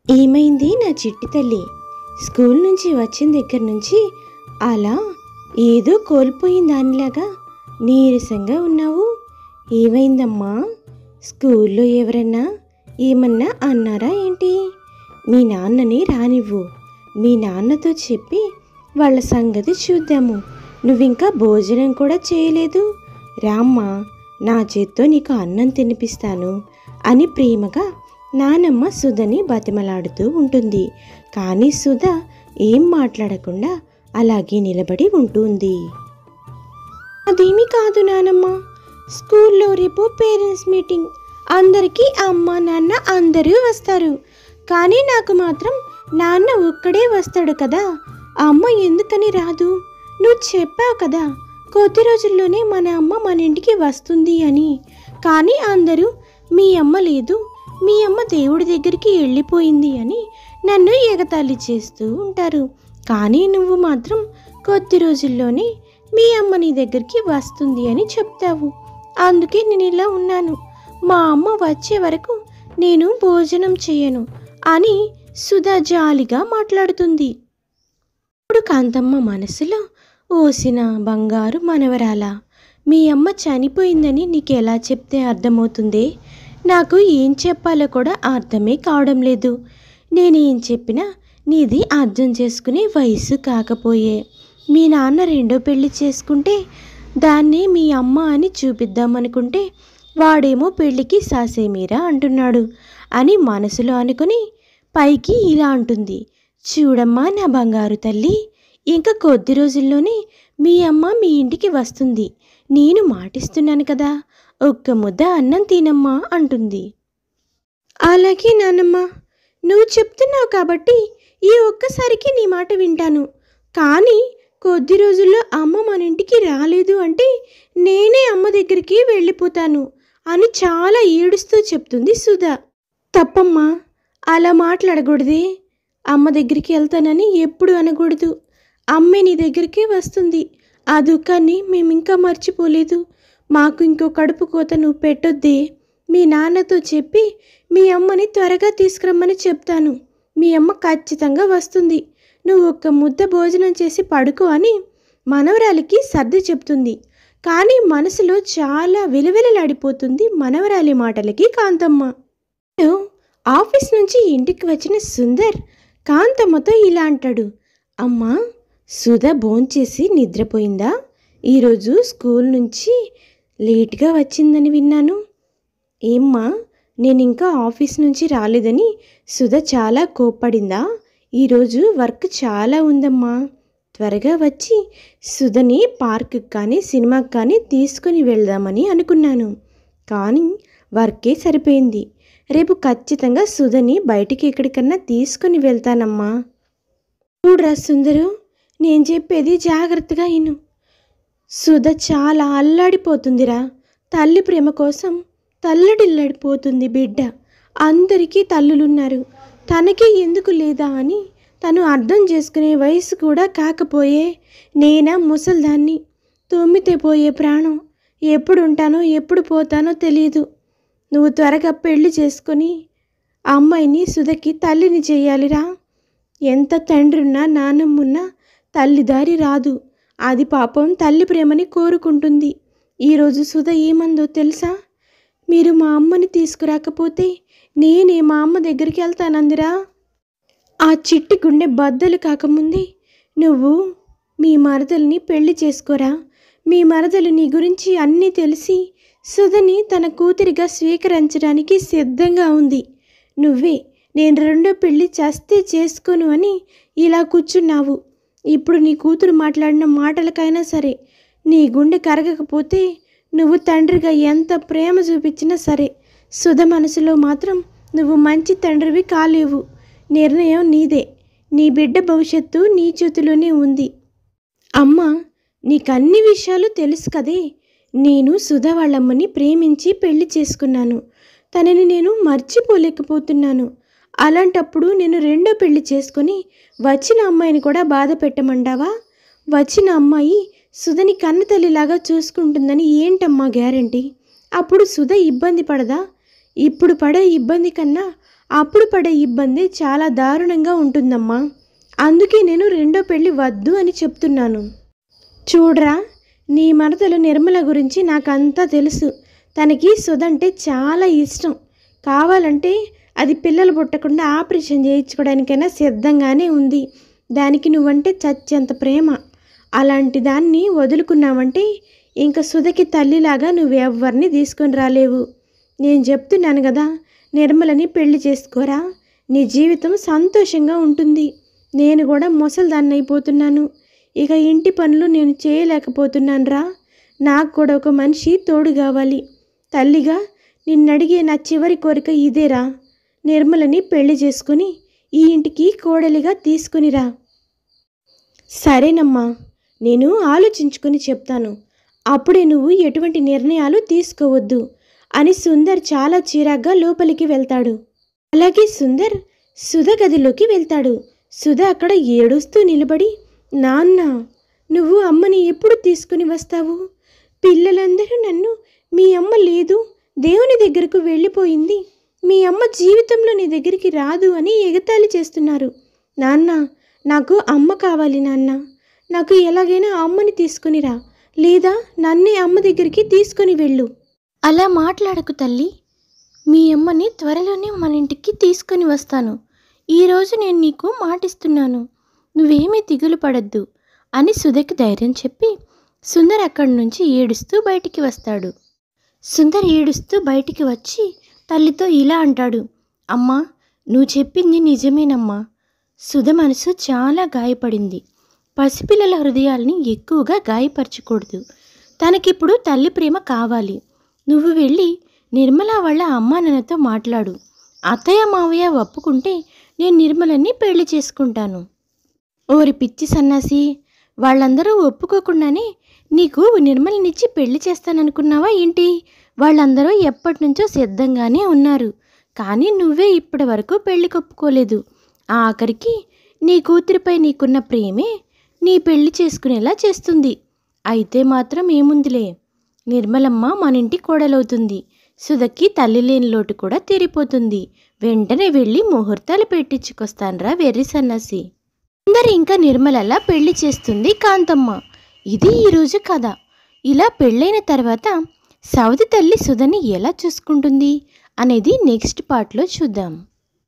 ఏమైంది నా చిట్టి తల్లి? స్కూల్ నుంచి వచ్చిన దగ్గర నుంచి అలా ఏదో కోల్పోయిన దానిలాగా నీరసంగా ఉన్నావు. ఏమైందమ్మా? స్కూల్లో ఎవరన్నా ఏమన్నా అన్నారా ఏంటి? మీ నాన్నని రానివ్వు, మీ నాన్నతో చెప్పి వాళ్ళ సంగతి చూద్దాము. నువ్వింకా భోజనం కూడా చేయలేదు. రామ్మా, నా చేత్తో నీకు అన్నం తినిపిస్తాను అని ప్రేమగా నానమ్మ సుధని బతిమలాడుతూ ఉంటుంది. కానీ సుధ ఏం మాట్లాడకుండా అలాగే నిలబడి ఉంటుంది. అదేమీ కాదు నానమ్మ, స్కూల్లో రేపు పేరెంట్స్ మీటింగ్, అందరికీ అమ్మ నాన్న అందరూ వస్తారు. కానీ నాకు మాత్రం నాన్న ఒక్కడే వస్తాడు కదా, అమ్మ ఎందుకని రాదు? నువ్వు చెప్పావు కదా కొద్ది రోజుల్లోనే మన అమ్మ మన ఇంటికి వస్తుంది అని. కానీ అందరూ మీ అమ్మ లేదు, మీ అమ్మ దేవుడి దగ్గరికి వెళ్ళిపోయింది అని నన్ను ఎగతాళి చేస్తూ ఉంటారు. కానీ నువ్వు మాత్రం కొద్ది రోజుల్లోనే మీ అమ్మ నీ దగ్గరికి వస్తుంది అని చెప్తావు. అందుకే నేను ఇలా ఉన్నాను. మా అమ్మ వచ్చే వరకు నేను భోజనం చేయను అని సుధా జాలిగా మాట్లాడుతుంది. ఇప్పుడు కాంతమ్మ మనసులో, ఓసిన బంగారు మనవరాలా, మీ అమ్మ చనిపోయిందని నీకు ఎలా చెప్తే అర్థమవుతుంది? నాకు ఏం చెప్పాలో కూడా అర్థమే కావడం లేదు. నేనేం చెప్పినా నీది అర్థం చేసుకునే వయసు కాకపోయే. మీ నాన్న రెండో పెళ్లి చేసుకుంటే దాన్ని మీ అమ్మ అని చూపిద్దామనుకుంటే వాడేమో పెళ్ళికి సాసేమీరా అంటున్నాడు అని మనసులో అనుకుని పైకి ఇలా అంటుంది. చూడమ్మా నా బంగారు తల్లి, ఇంకా కొద్ది రోజుల్లోనే మీ అమ్మ మీ ఇంటికి వస్తుంది. నేను మాటిస్తున్నాను కదా, ఒక్క ముద్ద అన్నం తినమ్మా అంటుంది. అలాగే నానమ్మ, నువ్వు చెప్తున్నావు కాబట్టి ఈ ఒక్కసారికి నీ మాట వింటాను. కానీ కొద్ది రోజుల్లో అమ్మ మన ఇంటికి రాలేదు అంటే నేనే అమ్మ దగ్గరికి వెళ్ళిపోతాను అని చాలా ఏడుస్తూ చెప్తుంది సుధా. తప్పమ్మా, అలా మాట్లాడకూడదే. అమ్మ దగ్గరికి వెళ్తానని ఎప్పుడు అనకూడదు. అమ్మే నీ దగ్గరికి వస్తుంది. ఆ దుఃఖాన్ని మేమింకా మర్చిపోలేదు. మాకు ఇంకో కడుపు కోత నువ్వు పెట్టొద్దే. మీ నాన్నతో చెప్పి మీ అమ్మని త్వరగా తీసుకురమ్మని చెప్తాను. మీ అమ్మ ఖచ్చితంగా వస్తుంది. నువ్వు ఒక్క ముద్ద భోజనం చేసి పడుకో అని మనవరాలికి సర్ది చెప్తుంది. కానీ మనసులో చాలా విలవిలలాడిపోతుంది మనవరాలి మాటలకి కాంతమ్మ. ఆఫీస్ నుంచి ఇంటికి వచ్చిన సుందర్ కాంతమ్మతో ఇలా అంటాడు. అమ్మా, సుధ భోంచేసి నిద్రపోయిందా? ఈరోజు స్కూల్ నుంచి లేట్గా వచ్చిందని విన్నాను. ఏమ్మా, నేను ఇంకా ఆఫీస్ నుంచి రాలేదని సుధ చాలా కోప్పడిందా? ఈరోజు వర్క్ చాలా ఉందమ్మా. త్వరగా వచ్చి సుధని పార్క్కి కానీ సినిమాకి కానీ తీసుకొని వెళ్దామని అనుకున్నాను. కానీ వర్కే సరిపోయింది. రేపు ఖచ్చితంగా సుధని బయటికి ఎక్కడికన్నా తీసుకొని వెళ్తానమ్మా. చూడరా సుందరు, నేను చెప్పేది జాగ్రత్తగా విను. సుధ చాలా అల్లాడిపోతుందిరా. తల్లి ప్రేమ కోసం తల్లడిల్లాడిపోతుంది బిడ్డ. అందరికీ తల్లులున్నారు, తనకే ఎందుకు లేదా అని తను అర్థం చేసుకునే వయసు కూడా కాకపోయే నేనా ముసల్దాన్ని. తొమ్మితే పోయే ప్రాణం. ఎప్పుడు ఉంటానో ఎప్పుడు పోతానో తెలియదు. నువ్వు త్వరగా పెళ్లి చేసుకొని అమ్మాయిని సుధకి తల్లిని చెయ్యాలిరా. ఎంత తండ్రున్నా నాన్నమ్మున్నా తల్లి దారి రాదు. అది పాపం తల్లి ప్రేమని కోరుకుంటుంది. ఈరోజు సుధ ఏమందో తెలుసా? మీరు మా అమ్మని తీసుకురాకపోతే నేనే మా అమ్మ దగ్గరికి వెళ్తానందిరా. ఆ చిట్టి గుండె బద్దలు కాకముందే నువ్వు మీ మరదల్ని పెళ్లి చేసుకోరా. మీ మరదలు నీ గురించి అన్నీ తెలిసి సుధని తన కూతురిగా స్వీకరించడానికి సిద్ధంగా ఉంది. నువ్వే నేను రెండో పెళ్లి చేస్తే చేసుకోను అని ఇలా కూర్చున్నావు. ఇప్పుడు నీ కూతురు మాట్లాడిన మాటలకైనా సరే నీ గుండె కరగకపోతే నువ్వు తండ్రిగా ఎంత ప్రేమ చూపించినా సరే సుధ మనసులో మాత్రం నువ్వు మంచి తండ్రివి కాలేవు. నిర్ణయం నీదే. నీ బిడ్డ భవిష్యత్తు నీ చేతిలోనే ఉంది. అమ్మ, నీకన్ని విషయాలు తెలుసు కదే. నేను సుధ వాళ్ళమ్మని ప్రేమించి పెళ్లి చేసుకున్నాను. తనని నేను మర్చిపోలేకపోతున్నాను. అలాంటప్పుడు నేను రెండో పెళ్లి చేసుకొని వచ్చిన అమ్మాయిని కూడా బాధ పెట్టమంటావా? వచ్చిన అమ్మాయి సుధని కన్నతల్లిలాగా చూసుకుంటుందని ఏంటమ్మా గ్యారంటీ? అప్పుడు సుధ ఇబ్బంది పడదా? ఇప్పుడు పడే ఇబ్బంది కన్నా అప్పుడు పడే ఇబ్బంది చాలా దారుణంగా ఉంటుందమ్మా. అందుకే నేను రెండో పెళ్లి వద్దు అని చెప్తున్నాను. చూడరా, నీ మరదలు నిర్మల గురించి నాకంతా తెలుసు. తనకి సుధంటే చాలా ఇష్టం. కావాలంటే అది పిల్లలు పుట్టకుండా ఆపరేషన్ చేయించుకోవడానికైనా సిద్ధంగానే ఉంది. దానికి నువ్వంటే చచ్చేంత ప్రేమ. అలాంటి దాన్ని వదులుకున్నావంటే ఇంక సుధకి తల్లిలాగా నువ్వెవ్వరిని తీసుకొని రాలేవు. నేను చెప్తున్నాను కదా, నిర్మలని పెళ్లి చేసుకోరా, నీ జీవితం సంతోషంగా ఉంటుంది. నేను కూడా ముసలిదాన్ని అయిపోతున్నాను. ఇక ఇంటి పనులు నేను చేయలేకపోతున్నాను రా. నాకు కూడా ఒక మనిషి తోడు కావాలి. తల్లిగా నిన్నడిగే నా చివరి కోరిక ఇదేరా. నిర్మలని పెళ్లి చేసుకుని ఈ ఇంటికి కోడలిగా తీసుకునిరా. సరేనమ్మా, నేను ఆలోచించుకొని చెప్తాను. అప్పుడే నువ్వు ఎటువంటి నిర్ణయాలు తీసుకోవద్దు అని సుందర్ చాలా చిరాగ్గా లోపలికి వెళ్తాడు. అలాగే సుందర్ సుధ గదిలోకి వెళ్తాడు. సుధ అక్కడ ఏడుస్తూ నిలబడి, నాన్న, నువ్వు అమ్మని ఎప్పుడు తీసుకుని వస్తావు? పిల్లలందరూ నన్ను మీ అమ్మ లేదు, దేవుని దగ్గరకు వెళ్ళిపోయింది, మీ అమ్మ జీవితంలో నీ దగ్గరికి రాదు అని ఎగతాళి చేస్తున్నారు. నాన్న, నాకు అమ్మ కావాలి నాన్న. నాకు ఎలాగైనా అమ్మని తీసుకునిరా, లేదా నన్నే అమ్మ దగ్గరికి తీసుకుని వెళ్ళు. అలా మాట్లాడకు తల్లి. మీ అమ్మని త్వరలోనే మన ఇంటికి తీసుకొని వస్తాను. ఈరోజు నేను నీకు మాటిస్తున్నాను. నువ్వేమీ దిగులు పడద్దు అని సుధకి ధైర్యం చెప్పి సుందర్ అక్కడి నుంచి ఏడుస్తూ బయటికి వస్తాడు. సుందర్ ఏడుస్తూ బయటికి వచ్చి తల్లితో ఇలా అంటాడు, అమ్మా, నువ్వు చెప్పింది నిజమేనమ్మా. సుధ మనసు చాలా గాయపడింది. పసిపిల్లల హృదయాల్ని ఎక్కువగా గాయపరచకూడదు. తనకిప్పుడు తల్లి ప్రేమ కావాలి. నువ్వు వెళ్ళి నిర్మల వాళ్ళ అమ్మా నాన్నతో మాట్లాడు. అత్తయ్య మావయ్య ఒప్పుకుంటే నేను నిర్మలని పెళ్లి చేసుకుంటాను. ఓరి పిచ్చి సన్నాసి, వాళ్ళందరూ ఒప్పుకోకుండానే నీకు నిర్మలనిచ్చి పెళ్లి చేస్తాననుకున్నావా ఏంటి? వాళ్ళందరూ ఎప్పటి నుంచో సిద్ధంగానే ఉన్నారు. కానీ నువ్వే ఇప్పటి వరకు పెళ్లికి ఒప్పుకోలేదు. ఆఖరికి నీ కూతురిపై నీకున్న ప్రేమే నీ పెళ్లి చేసుకునేలా చేస్తుంది. అయితే మాత్రం ఏముందిలే, నిర్మలమ్మ మన ఇంటి కోడలవుతుంది. సుధకి తల్లి లేని లోటు కూడా తీరిపోతుంది. వెంటనే వెళ్ళి ముహూర్తాలు పెట్టించుకొస్తాన్రా వెర్రి సన్నాసి. అందరు ఇంకా నిర్మలలా పెళ్లి చేస్తుంది కాంతమ్మ. ఇది ఈరోజు కథ. ఇలా పెళ్ళైన తర్వాత సవతి తల్లి సుధని ఎలా చూసుకుంటుంది అనేది నెక్స్ట్ పార్ట్లో చూద్దాం.